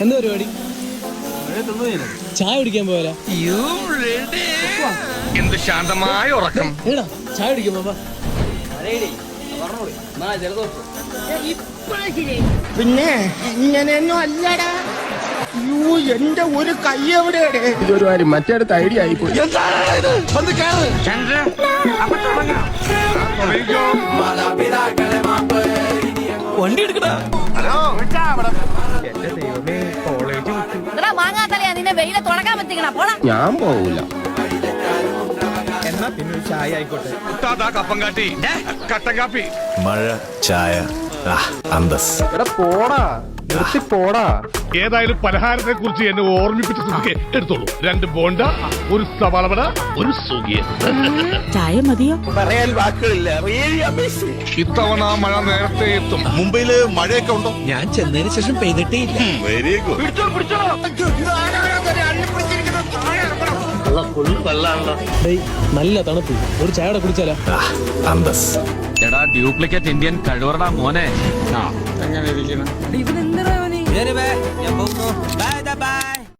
എന്താ പരിപാടി? ചായ കുടിക്കാൻ പോയാലോ? എന്ത് ശാന്തമായ ഉറക്കം. എടാ ചായ കുടിക്കാൻ പോവാ. പിന്നെ ഇങ്ങനെയൊന്നും അല്ലടാ. യൂ, എന്റെ ഒരു കൈ എവിടെയാണ്? ഇതൊരു കാര്യം മറ്റേടത്ത് ഐഡിയ ആയിപ്പോയി. വണ്ടി എടുക്കടാ. ഞാൻ പോകൂല. എന്നാ പിന്നെ ചായ ആയിക്കോട്ടെ. കപ്പം കാട്ടി കട്ടൻ കാപ്പി. മഴ ചായ അന്തസ്. പോടാ, നിർത്തി പോടാ. ഏതായാലും പലഹാരത്തെ കുറിച്ച് എന്നെ ഓർമ്മിപ്പിച്ച സ്ഥിതിക്ക് എടുത്തോളൂ. 2 ബോണ്ട, ഒരു സവാളവട, ഒരു സുഖിയ. ചായ മതിയോ? പറയാൻ വാക്കുകളില്ല. ഇത്തവണ മഴ നേരത്തെ എത്തും. മുംബൈയില് മഴയൊക്കെ ഉണ്ടോ? ഞാൻ ചെന്നതിന് ശേഷം പെയ്തിട്ടേ ഇല്ല. Very good. നല്ല തണുപ്പ്. ഒരു ചായ കൂടെ കുടിച്ചാലോ? അന്തസ്. എടാ ഡ്യൂപ്ലിക്കേറ്റ് ഇന്ത്യൻ കഴിവറടാ മോനെ. എങ്ങനെ ഇരിക്കണം? ഇവനെന്താ